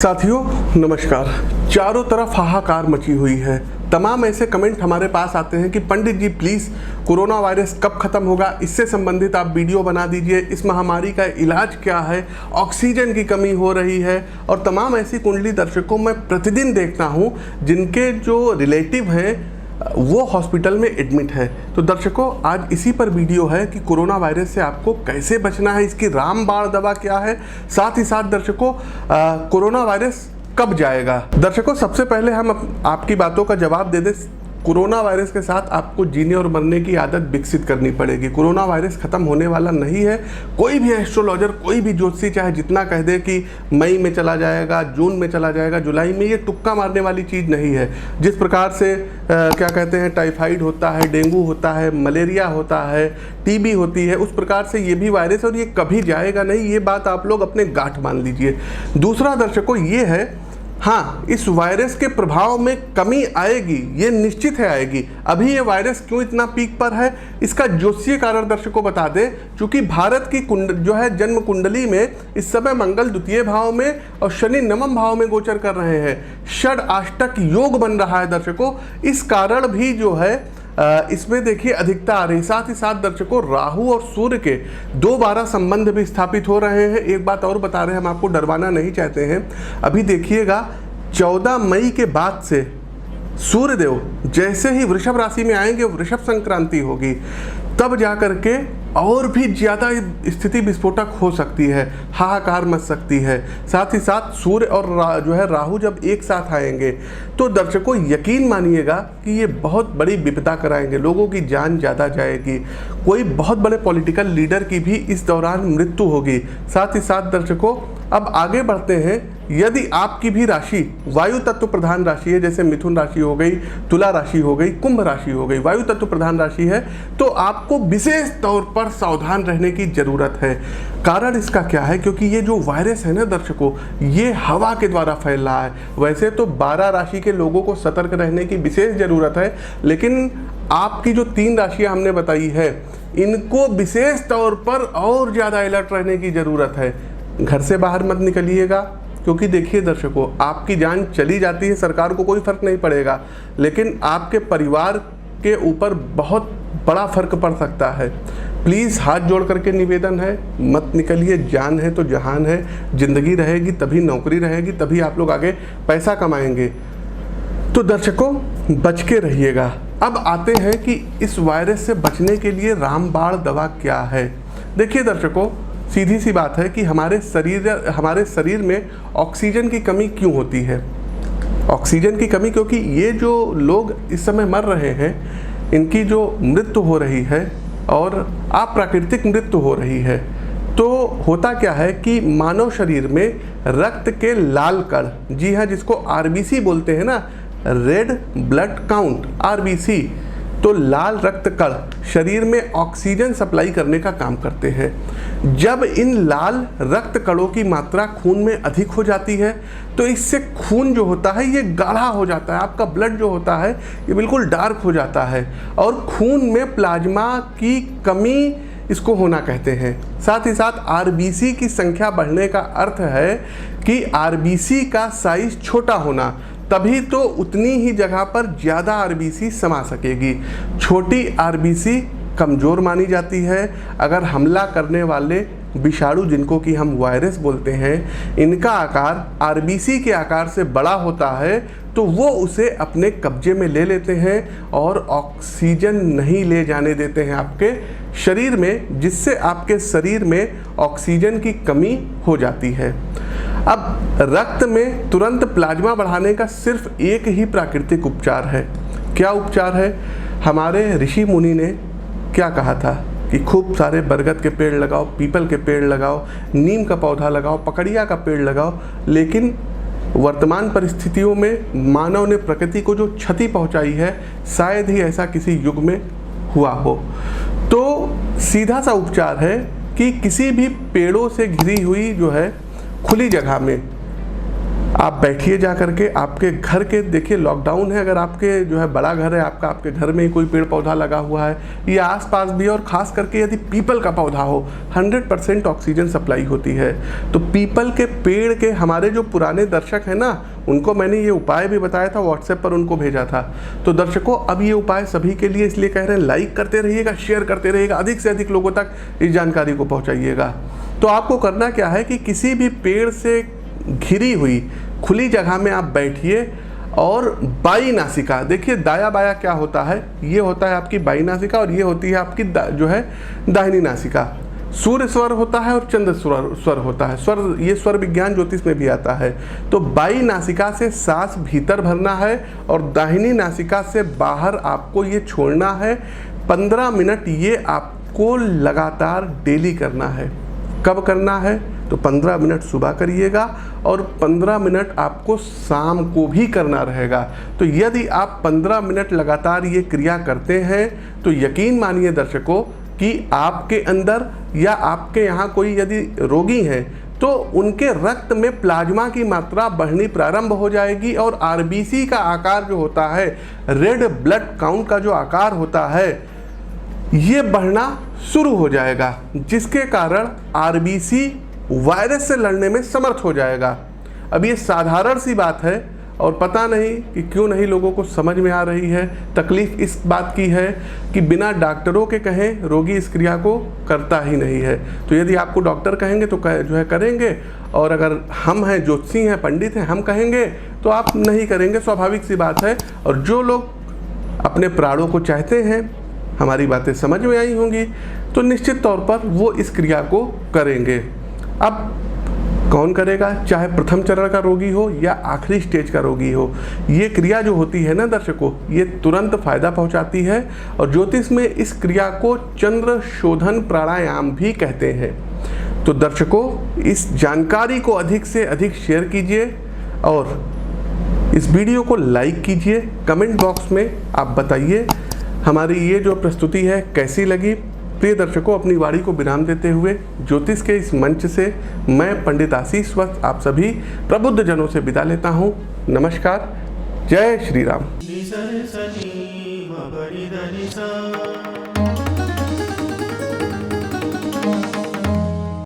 साथियों नमस्कार। चारों तरफ हाहाकार मची हुई है। तमाम ऐसे कमेंट हमारे पास आते हैं कि पंडित जी प्लीज़ कोरोना वायरस कब ख़त्म होगा, इससे संबंधित आप वीडियो बना दीजिए, इस महामारी का इलाज क्या है, ऑक्सीजन की कमी हो रही है। और तमाम ऐसी कुंडली दर्शकों मैं प्रतिदिन देखता हूं जिनके जो रिलेटिव हैं वो हॉस्पिटल में एडमिट है। तो दर्शकों आज इसी पर वीडियो है कि कोरोना वायरस से आपको कैसे बचना है, इसकी रामबाण दवा क्या है, साथ ही साथ दर्शकों कोरोना वायरस कब जाएगा। दर्शकों सबसे पहले हम आपकी बातों का जवाब दे दें। कोरोना वायरस के साथ आपको जीने और मरने की आदत विकसित करनी पड़ेगी। कोरोना वायरस ख़त्म होने वाला नहीं है। कोई भी एस्ट्रोलॉजर, कोई भी ज्योतिषी चाहे जितना कह दे कि मई में चला जाएगा, जून में चला जाएगा, जुलाई में, ये तुक्का मारने वाली चीज़ नहीं है। जिस प्रकार से क्या कहते हैं टाइफाइड होता है, डेंगू होता है, मलेरिया होता है, टीबी होती है, उस प्रकार से ये भी वायरस और ये कभी जाएगा नहीं। ये बात आप लोग अपने गांठ मान लीजिए। दूसरा दर्शकों ये है, हाँ इस वायरस के प्रभाव में कमी आएगी, ये निश्चित है आएगी। अभी ये वायरस क्यों इतना पीक पर है, इसका ज्योतिषीय कारण दर्शकों बता दें। क्योंकि भारत की जो है जन्म कुंडली में इस समय मंगल द्वितीय भाव में और शनि नवम भाव में गोचर कर रहे हैं। षड अष्टक योग बन रहा है दर्शकों। इस कारण भी जो है इसमें देखिए अधिकता आ रही। साथ ही साथ दर्शकों राहु और सूर्य के दोबारा संबंध भी स्थापित हो रहे हैं। एक बात और बता रहे हैं, हम आपको डरवाना नहीं चाहते हैं। अभी देखिएगा 14 मई के बाद से सूर्यदेव जैसे ही वृषभ राशि में आएंगे, वृषभ संक्रांति होगी, तब जाकर के और भी ज़्यादा स्थिति विस्फोटक हो सकती है, हाहाकार मच सकती है। साथ ही साथ सूर्य और जो है राहु जब एक साथ आएंगे तो दर्शकों यकीन मानिएगा कि ये बहुत बड़ी विपदा कराएंगे, लोगों की जान ज़्यादा जाएगी। कोई बहुत बड़े पॉलिटिकल लीडर की भी इस दौरान मृत्यु होगी। साथ ही साथ दर्शकों अब आगे बढ़ते हैं। यदि आपकी भी राशि वायु तत्व प्रधान राशि है, जैसे मिथुन राशि हो गई, तुला राशि हो गई, कुंभ राशि हो गई, वायु तत्व प्रधान राशि है, तो आपको विशेष तौर पर सावधान रहने की ज़रूरत है। कारण इसका क्या है, क्योंकि ये जो वायरस है ना दर्शकों, ये हवा के द्वारा फैल रहा है। वैसे तो 12 राशि के लोगों को सतर्क रहने की विशेष ज़रूरत है, लेकिन आपकी जो 3 राशियाँ हमने बताई है, इनको विशेष तौर पर और ज़्यादा अलर्ट रहने की ज़रूरत है। घर से बाहर मत निकलिएगा, क्योंकि देखिए दर्शकों आपकी जान चली जाती है, सरकार को कोई फर्क नहीं पड़ेगा, लेकिन आपके परिवार के ऊपर बहुत बड़ा फर्क पड़ सकता है। प्लीज़ हाथ जोड़ करके निवेदन है, मत निकलिए। जान है तो जहान है। ज़िंदगी रहेगी तभी नौकरी रहेगी, तभी आप लोग आगे पैसा कमाएंगे। तो दर्शकों बच के रहिएगा। अब आते हैं कि इस वायरस से बचने के लिए रामबाण दवा क्या है। देखिए दर्शकों सीधी सी बात है कि हमारे शरीर में ऑक्सीजन की कमी क्यों होती है। ऑक्सीजन की कमी क्योंकि ये जो लोग इस समय मर रहे हैं, इनकी जो मृत्यु हो रही है और अप्राकृतिक मृत्यु हो रही है, तो होता क्या है कि मानव शरीर में रक्त के लाल कण, जी हाँ जिसको आरबीसी बोलते हैं ना, रेड ब्लड काउंट, आरबीसी, तो लाल रक्त कण शरीर में ऑक्सीजन सप्लाई करने का काम करते हैं। जब इन लाल रक्त कणों की मात्रा खून में अधिक हो जाती है तो इससे खून जो होता है ये गाढ़ा हो जाता है। आपका ब्लड जो होता है ये बिल्कुल डार्क हो जाता है और खून में प्लाज्मा की कमी इसको होना कहते हैं। साथ ही साथ आरबीसी की संख्या बढ़ने का अर्थ है कि आरबीसी का साइज छोटा होना, तभी तो उतनी ही जगह पर ज़्यादा आरबीसी समा सकेगी। छोटी आरबीसी कमज़ोर मानी जाती है। अगर हमला करने वाले विषाणु, जिनको कि हम वायरस बोलते हैं, इनका आकार आरबीसी के आकार से बड़ा होता है तो वो उसे अपने कब्जे में ले लेते हैं और ऑक्सीजन नहीं ले जाने देते हैं आपके शरीर में, जिससे आपके शरीर में ऑक्सीजन की कमी हो जाती है। अब रक्त में तुरंत प्लाज्मा बढ़ाने का सिर्फ एक ही प्राकृतिक उपचार है। क्या उपचार है? हमारे ऋषि मुनि ने क्या कहा था कि खूब सारे बरगद के पेड़ लगाओ, पीपल के पेड़ लगाओ, नीम का पौधा लगाओ, पकड़िया का पेड़ लगाओ। लेकिन वर्तमान परिस्थितियों में मानव ने प्रकृति को जो क्षति पहुंचाई है, शायद ही ऐसा किसी युग में हुआ हो। तो सीधा सा उपचार है कि किसी भी पेड़ों से घिरी हुई जो है खुली जगह में आप बैठिए जा करके आपके घर के, देखिए लॉकडाउन है, अगर आपके जो है बड़ा घर है आपका, आपके घर में ही कोई पेड़ पौधा लगा हुआ है या आसपास भी, और ख़ास करके यदि पीपल का पौधा हो, 100% ऑक्सीजन सप्लाई होती है। तो पीपल के पेड़ के हमारे जो पुराने दर्शक हैं ना, उनको मैंने ये उपाय भी बताया था, व्हाट्सएप पर उनको भेजा था। तो दर्शकों अब ये उपाय सभी के लिए इसलिए कह रहे हैं, लाइक करते रहिएगा, शेयर करते रहिएगा, अधिक से अधिक लोगों तक इस जानकारी को पहुँचाइएगा। तो आपको करना क्या है कि किसी भी पेड़ से घिरी हुई खुली जगह में आप बैठिए और बाई नासिका, देखिए दाया बाया क्या होता है, ये होता है आपकी बाई नासिका और ये होती है आपकी जो है दाहिनी नासिका। सूर्य स्वर होता है और चंद्र स्वर होता है। स्वर, ये स्वर विज्ञान ज्योतिष में भी आता है। तो बाई नासिका से सांस भीतर भरना है और दाहिनी नासिका से बाहर आपको ये छोड़ना है। 15 मिनट ये आपको लगातार डेली करना है। कब करना है? तो 15 मिनट सुबह करिएगा और 15 मिनट आपको शाम को भी करना रहेगा। तो यदि आप 15 मिनट लगातार ये क्रिया करते हैं तो यकीन मानिए दर्शकों कि आपके अंदर या आपके यहाँ कोई यदि रोगी हैं तो उनके रक्त में प्लाज्मा की मात्रा बढ़नी प्रारंभ हो जाएगी और आरबीसी का आकार जो होता है, रेड ब्लड काउंट का जो आकार होता है, ये बढ़ना शुरू हो जाएगा, जिसके कारण आरबीसी वायरस से लड़ने में समर्थ हो जाएगा। अब ये साधारण सी बात है और पता नहीं कि क्यों नहीं लोगों को समझ में आ रही है। तकलीफ इस बात की है कि बिना डॉक्टरों के कहें रोगी इस क्रिया को करता ही नहीं है। तो यदि आपको डॉक्टर कहेंगे तो जो है करेंगे, और अगर हम हैं, ज्योतिषी हैं, पंडित हैं, हम कहेंगे तो आप नहीं करेंगे, स्वाभाविक सी बात है। और जो लोग अपने प्राणों को चाहते हैं, हमारी बातें समझ में आई होंगी, तो निश्चित तौर पर वो इस क्रिया को करेंगे। अब कौन करेगा? चाहे प्रथम चरण का रोगी हो या आखिरी स्टेज का रोगी हो, ये क्रिया जो होती है ना दर्शकों, ये तुरंत फायदा पहुंचाती है। और ज्योतिष में इस क्रिया को चंद्र शोधन प्राणायाम भी कहते हैं। तो दर्शकों इस जानकारी को अधिक से अधिक शेयर कीजिए और इस वीडियो को लाइक कीजिए। कमेंट बॉक्स में आप बताइए हमारी ये जो प्रस्तुति है कैसी लगी। प्रिय दर्शकों, अपनी वाणी को विराम देते हुए ज्योतिष के इस मंच से मैं पंडित आशीष वत्स आप सभी प्रबुद्ध जनों से विदा लेता हूँ। नमस्कार, जय श्री राम।